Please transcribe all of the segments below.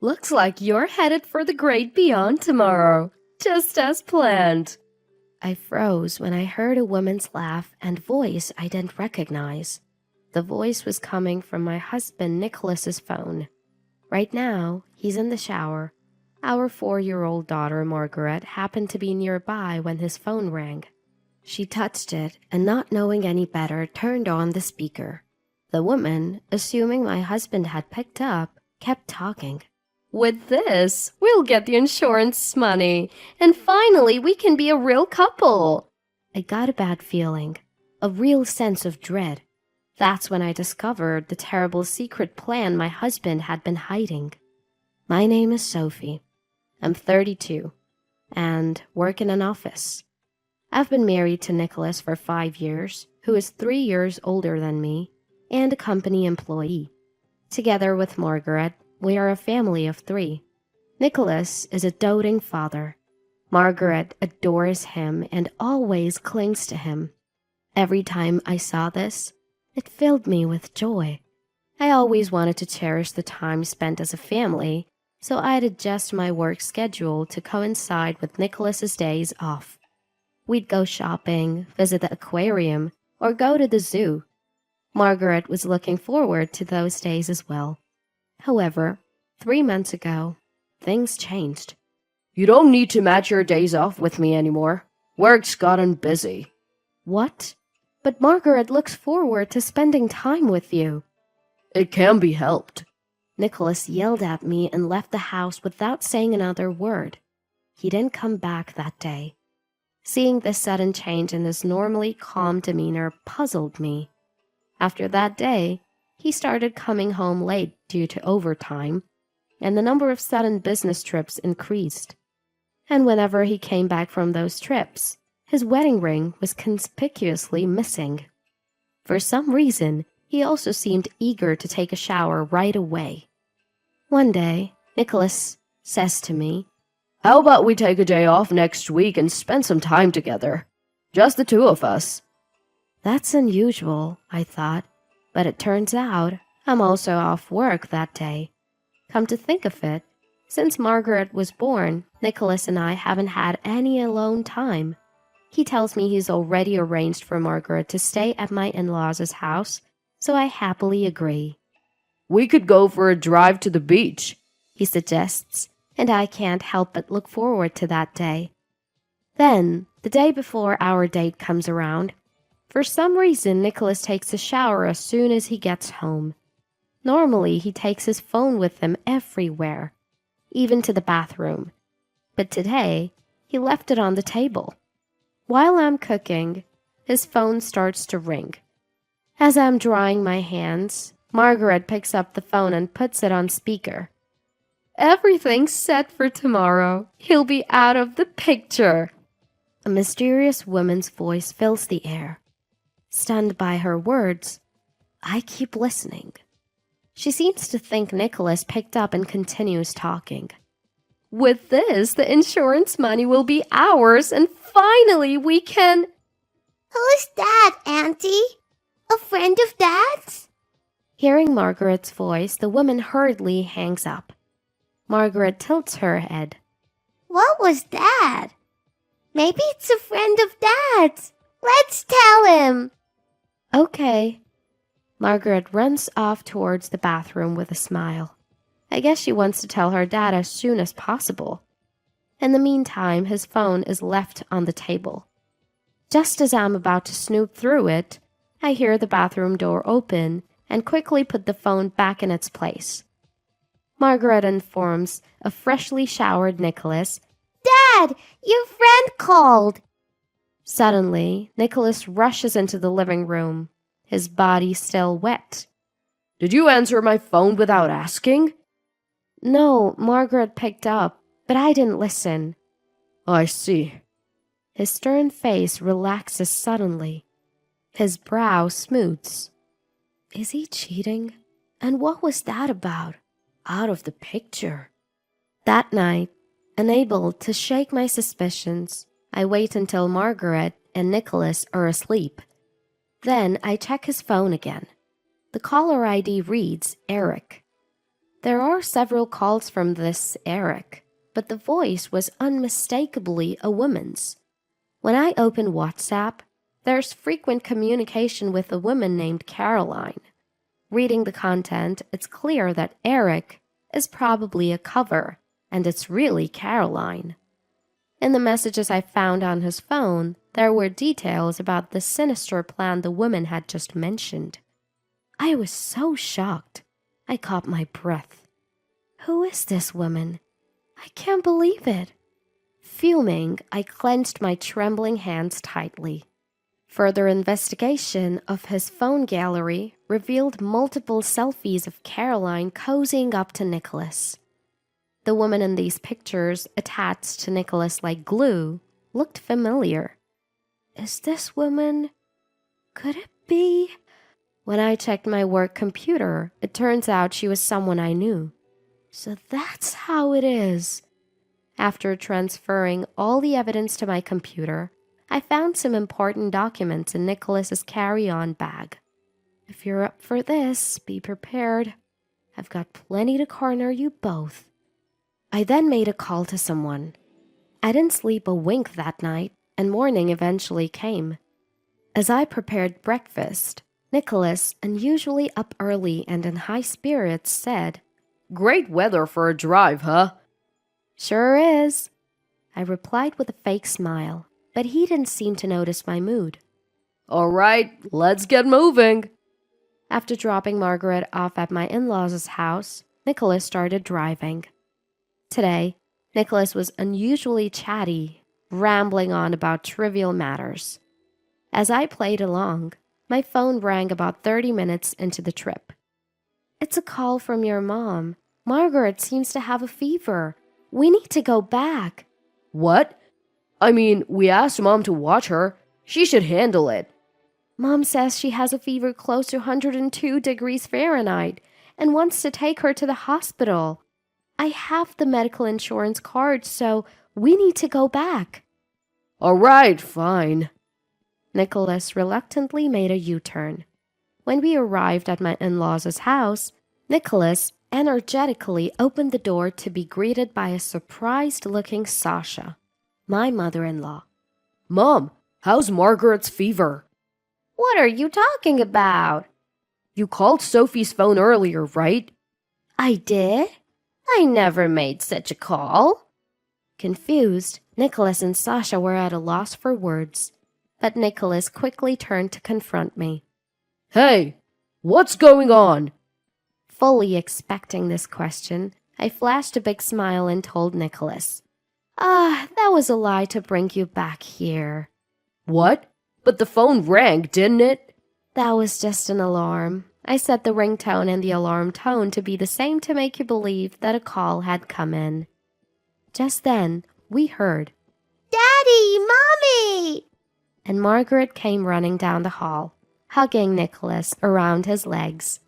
Looks like you're headed for the great beyond tomorrow, just as planned. I froze when I heard a woman's laugh and voice I didn't recognize. The voice was coming from my husband Nicholas's phone. Right now, he's in the shower. Our 4-year-old daughter Margaret happened to be nearby when his phone rang. She touched it and, not knowing any better, turned on the speaker. The woman, assuming my husband had picked up, kept talking. With this, we'll get the insurance money, and finally we can be a real couple. I got a bad feeling, a real sense of dread. That's when I discovered the terrible secret plan my husband had been hiding. My name is Sophie. I'm 32 and work in an office. I've been married to Nicholas for 5 years, who is 3 years older than me, and a company employee. Together with Margaret, we are a family of 3. Nicholas is a doting father. Margaret adores him and always clings to him. Every time I saw this, it filled me with joy. I always wanted to cherish the time spent as a family, so I'd adjust my work schedule to coincide with Nicholas's days off. We'd go shopping, visit the aquarium, or go to the zoo. Margaret was looking forward to those days as well. However, 3 months ago, things changed. You don't need to match your days off with me anymore. Work's gotten busy. What? But Margaret looks forward to spending time with you. It can be helped. Nicholas yelled at me and left the house without saying another word. He didn't come back that day. Seeing this sudden change in his normally calm demeanor puzzled me. After that day, he started coming home late due to overtime, and the number of sudden business trips increased. And whenever he came back from those trips, his wedding ring was conspicuously missing. For some reason, he also seemed eager to take a shower right away. One day, Nicholas says to me, "How about we take a day off next week and spend some time together? Just the 2 of us." That's unusual, I thought, but it turns out I'm also off work that day. Come to think of it, since Margaret was born, Nicholas and I haven't had any alone time. He tells me he's already arranged for Margaret to stay at my in-laws' house, so I happily agree. We could go for a drive to the beach, he suggests, and I can't help but look forward to that day. Then, the day before our date comes around, for some reason Nicholas takes a shower as soon as he gets home. Normally, he takes his phone with him everywhere, even to the bathroom. But today, he left it on the table. While I'm cooking, his phone starts to ring. As I'm drying my hands, Margaret picks up the phone and puts it on speaker. Everything's set for tomorrow. He'll be out of the picture. A mysterious woman's voice fills the air. Stunned by her words, I keep listening. She seems to think Nicholas picked up and continues talking. With this, the insurance money will be ours, and finally we can... Who's that, Auntie? A friend of Dad's? Hearing Margaret's voice, the woman hurriedly hangs up. Margaret tilts her head. What was that? Maybe it's a friend of Dad's. Let's tell him. Okay. Margaret runs off towards the bathroom with a smile. I guess she wants to tell her dad as soon as possible. In the meantime, his phone is left on the table. Just as I'm about to snoop through it, I hear the bathroom door open and quickly put the phone back in its place. Margaret informs a freshly showered Nicholas, Dad, your friend called. Suddenly, Nicholas rushes into the living room, his body still wet. Did you answer my phone without asking? No, Margaret picked up, but I didn't listen. I see. His stern face relaxes suddenly. His brow smooths. Is he cheating? And what was that about? Out of the picture. That night, unable to shake my suspicions, I wait until Margaret and Nicholas are asleep. Then I check his phone again. The caller ID reads Eric. There are several calls from this Eric, but the voice was unmistakably a woman's. When I open WhatsApp, there's frequent communication with a woman named Caroline. Reading the content, it's clear that Eric is probably a cover, and it's really Caroline. In the messages I found on his phone, there were details about the sinister plan the woman had just mentioned. I was so shocked. I caught my breath. Who is this woman? I can't believe it. Fuming, I clenched my trembling hands tightly. Further investigation of his phone gallery revealed multiple selfies of Caroline cozying up to Nicholas. The woman in these pictures, attached to Nicholas like glue, looked familiar. Is this woman? Could it be? When I checked my work computer, it turns out she was someone I knew. So that's how it is. After transferring all the evidence to my computer, I found some important documents in Nicholas's carry-on bag. If you're up for this, be prepared. I've got plenty to corner you both. I then made a call to someone. I didn't sleep a wink that night, and morning eventually came. As I prepared breakfast, Nicholas, unusually up early and in high spirits, said, "Great weather for a drive, huh?" "Sure is," I replied with a fake smile, but he didn't seem to notice my mood. "All right, let's get moving." After dropping Margaret off at my in-laws' house, Nicholas started driving. Today, Nicholas was unusually chatty, rambling on about trivial matters. As I played along, my phone rang about 30 minutes into the trip. "It's a call from your mom. Margaret seems to have a fever. We need to go back." "What? I mean, we asked Mom to watch her. She should handle it." "Mom says she has a fever close to 102 degrees Fahrenheit and wants to take her to the hospital. I have the medical insurance card, so we need to go back." "All right, fine." Nicholas reluctantly made a U-turn. When we arrived at my in-laws' house, Nicholas energetically opened the door to be greeted by a surprised-looking Sasha, my mother-in-law. "Mom, how's Margaret's fever?" "What are you talking about?" "You called Sophie's phone earlier, right?" "I did? I never made such a call." Confused, Nicholas and Sasha were at a loss for words, but Nicholas quickly turned to confront me. "Hey, what's going on?" Fully expecting this question, I flashed a big smile and told Nicholas, that was a lie to bring you back here." "What? But the phone rang, didn't it?" "That was just an alarm. I set the ringtone and the alarm tone to be the same to make you believe that a call had come in." Just then, we heard, Daddy, Mommy! And Margaret came running down the hall, hugging Nicholas around his legs.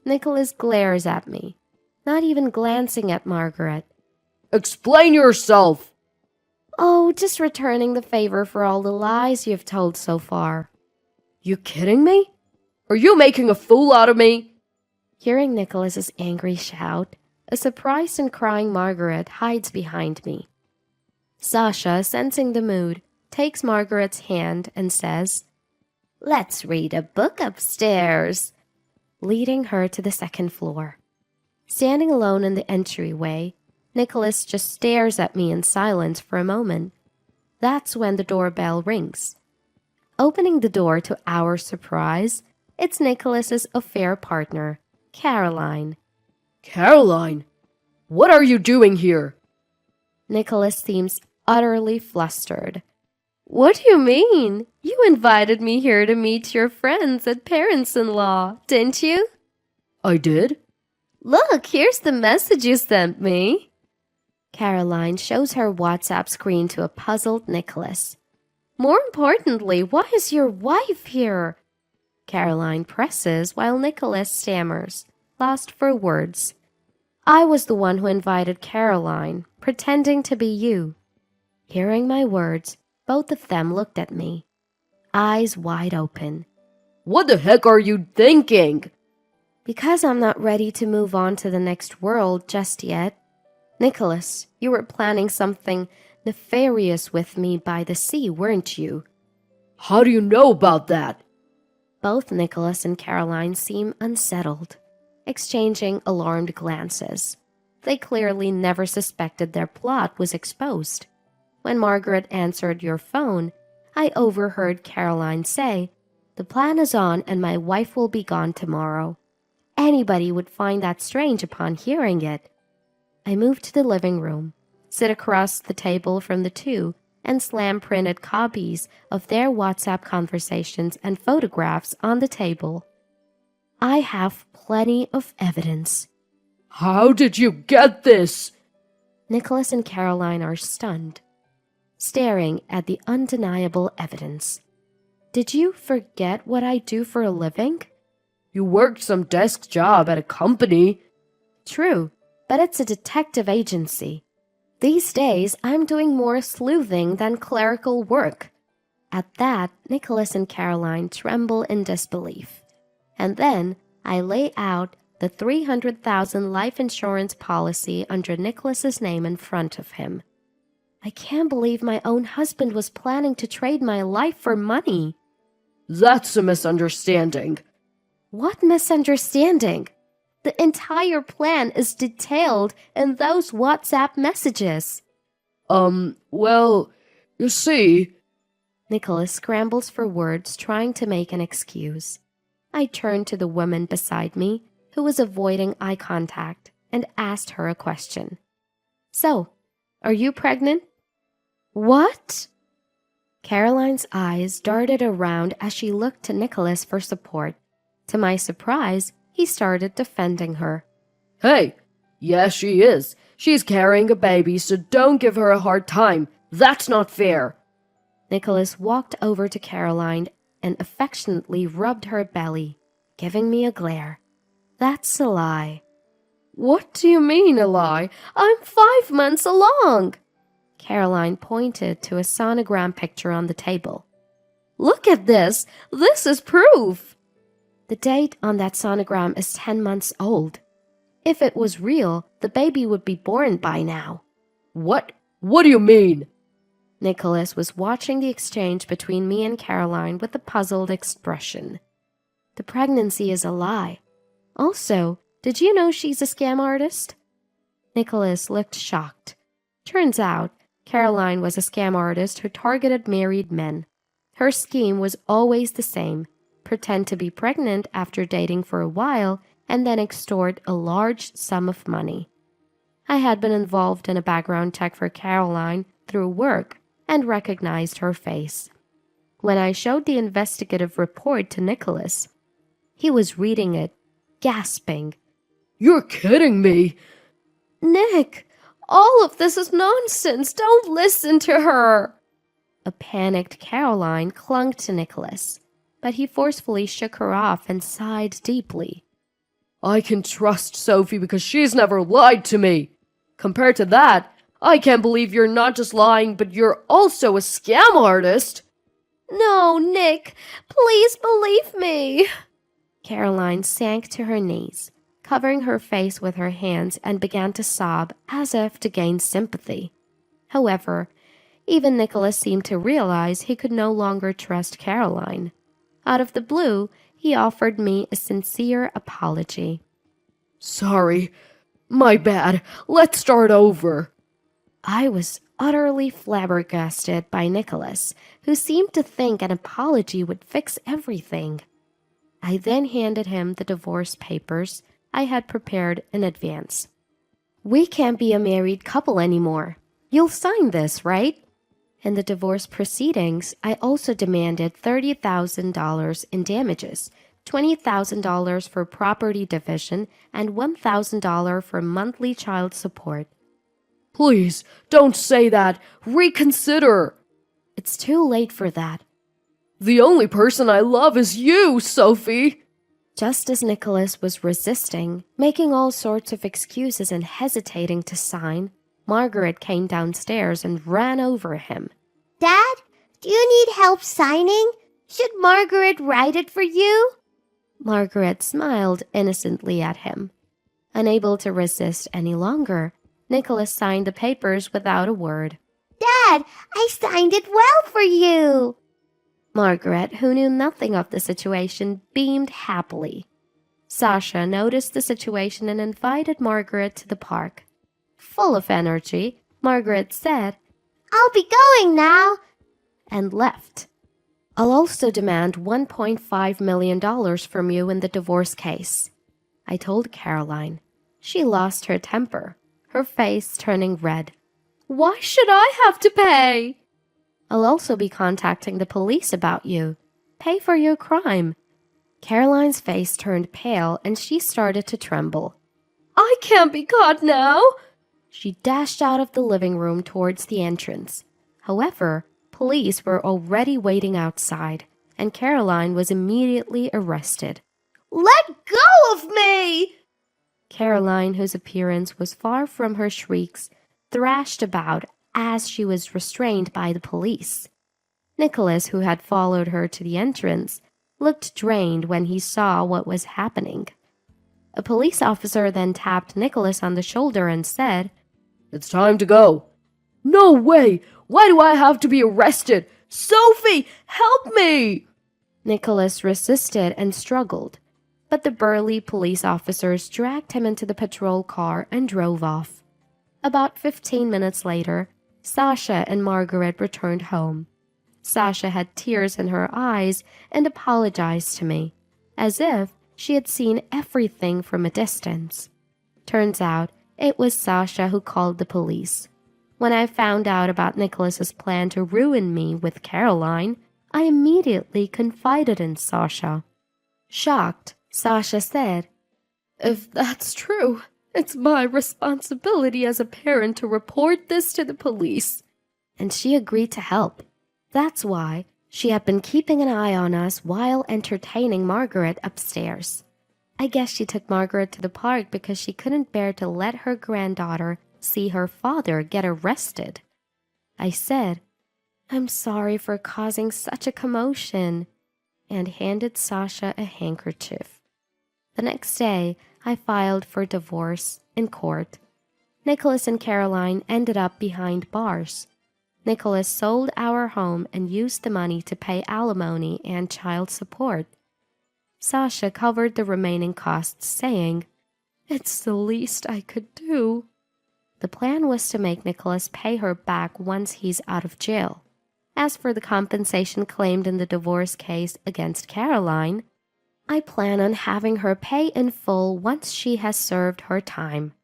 Nicholas glares at me, not even glancing at Margaret. "Explain yourself!" "Oh, just returning the favor for all the lies you've told so far." "You kidding me? Are you making a fool out of me?" Hearing Nicholas's angry shout, a surprised and crying Margaret hides behind me. Sasha, sensing the mood, takes Margaret's hand and says, "Let's read a book upstairs," leading her to the second floor. Standing alone in the entryway, Nicholas just stares at me in silence for a moment. That's when the doorbell rings. Opening the door to our surprise, it's Nicholas's affair partner, Caroline. "Caroline, what are you doing here?" Nicholas seems utterly flustered. "What do you mean? You invited me here to meet your friends at parents-in-law, didn't you?" "I did." "Look, here's the message you sent me." Caroline shows her WhatsApp screen to a puzzled Nicholas. "More importantly, why is your wife here?" Caroline presses while Nicholas stammers, lost for words. "I was the one who invited Caroline, pretending to be you." Hearing my words, both of them looked at me, eyes wide open. "What the heck are you thinking?" Because I'm not ready to move on to the next world just yet. Nicholas, you were planning something nefarious with me by the sea, weren't you? How do you know about that? Both Nicholas and Caroline seem unsettled, exchanging alarmed glances. They clearly never suspected their plot was exposed. When Margaret answered your phone, I overheard Caroline say, "The plan is on and my wife will be gone tomorrow." Anybody would find that strange upon hearing it. I moved to the living room, sit across the table from the two, and slam printed copies of their WhatsApp conversations and photographs on the table. I have plenty of evidence. How did you get this? Nicholas and Caroline are stunned, staring at the undeniable evidence. Did you forget what I do for a living? You worked some desk job at a company. True, but it's a detective agency. These days, I'm doing more sleuthing than clerical work. At that, Nicholas and Caroline tremble in disbelief. And then I lay out the $300,000 life insurance policy under Nicholas's name in front of him. I can't believe my own husband was planning to trade my life for money. That's a misunderstanding. What misunderstanding? The entire plan is detailed in those WhatsApp messages. Well, you see... Nicholas scrambles for words, trying to make an excuse. I turned to the woman beside me, who was avoiding eye contact, and asked her a question. So, are you pregnant? What? Caroline's eyes darted around as she looked to Nicholas for support. To my surprise, he started defending her. Hey, yes, she is. She's carrying a baby, so don't give her a hard time. That's not fair. Nicholas walked over to Caroline and affectionately rubbed her belly, giving me a glare. That's a lie. What do you mean, a lie? I'm 5 months along. Caroline pointed to a sonogram picture on the table. Look at this. This is proof. The date on that sonogram is 10 months old. If it was real, the baby would be born by now. What? What do you mean? Nicholas was watching the exchange between me and Caroline with a puzzled expression. The pregnancy is a lie. Also, did you know she's a scam artist? Nicholas looked shocked. Turns out, Caroline was a scam artist who targeted married men. Her scheme was always the same: pretend to be pregnant after dating for a while, and then extort a large sum of money. I had been involved in a background check for Caroline through work and recognized her face. When I showed the investigative report to Nicholas, he was reading it, gasping. You're kidding me! Nick, all of this is nonsense. Don't listen to her. A panicked Caroline clung to Nicholas, but he forcefully shook her off and sighed deeply. I can trust Sophie because she's never lied to me. Compared to that, I can't believe you're not just lying, but you're also a scam artist. No, Nick, please believe me. Caroline sank to her knees, covering her face with her hands, and began to sob as if to gain sympathy. However, even Nicholas seemed to realize he could no longer trust Caroline. Out of the blue, he offered me a sincere apology. Sorry. My bad. Let's start over. I was utterly flabbergasted by Nicholas, who seemed to think an apology would fix everything. I then handed him the divorce papers I had prepared in advance. We can't be a married couple anymore. You'll sign this, right? In the divorce proceedings, I also demanded $30,000 in damages, $20,000 for property division, and $1,000 for monthly child support. Please, don't say that. Reconsider. It's too late for that. The only person I love is you, Sophie. Just as Nicholas was resisting, making all sorts of excuses and hesitating to sign, Margaret came downstairs and ran over him. Dad, do you need help signing? Should Margaret write it for you? Margaret smiled innocently at him. Unable to resist any longer, Nicholas signed the papers without a word. Dad, I signed it well for you. Margaret, who knew nothing of the situation, beamed happily. Sasha noticed the situation and invited Margaret to the park. Full of energy, Margaret said, I'll be going now. and left. I'll also demand $1.5 million from you in the divorce case, I told Caroline. She lost her temper, her face turning red. Why should I have to pay? I'll also be contacting the police about you. Pay for your crime. Caroline's face turned pale and she started to tremble. I can't be caught now. She dashed out of the living room towards the entrance. However, police were already waiting outside, and Caroline was immediately arrested. Let go of me! Caroline, whose appearance was far from her shrieks, thrashed about as she was restrained by the police. Nicholas, who had followed her to the entrance, looked drained when he saw what was happening. A police officer then tapped Nicholas on the shoulder and said, It's time to go. No way! Why do I have to be arrested? Sophie, help me! Nicholas resisted and struggled, but the burly police officers dragged him into the patrol car and drove off. About 15 minutes later, Sasha and Margaret returned home. Sasha had tears in her eyes and apologized to me, as if she had seen everything from a distance. Turns out, it was Sasha who called the police. When I found out about Nicholas's plan to ruin me with Caroline, I immediately confided in Sasha. Shocked, Sasha said, If that's true, it's my responsibility as a parent to report this to the police. And she agreed to help. That's why she had been keeping an eye on us while entertaining Margaret upstairs. I guess she took Margaret to the park because she couldn't bear to let her granddaughter see her father get arrested. I said, I'm sorry for causing such a commotion, and handed Sasha a handkerchief. The next day, I filed for divorce in court. Nicholas and Caroline ended up behind bars. Nicholas sold our home and used the money to pay alimony and child support. Sasha covered the remaining costs, saying, It's the least I could do. The plan was to make Nicholas pay her back once he's out of jail. As for the compensation claimed in the divorce case against Caroline, I plan on having her pay in full once she has served her time.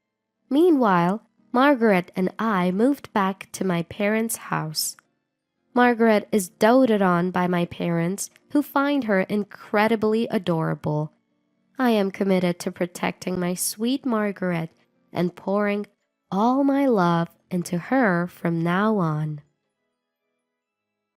Meanwhile, Margaret and I moved back to my parents' house. Margaret is doted on by my parents, who find her incredibly adorable. I am committed to protecting my sweet Margaret and pouring all my love into her from now on.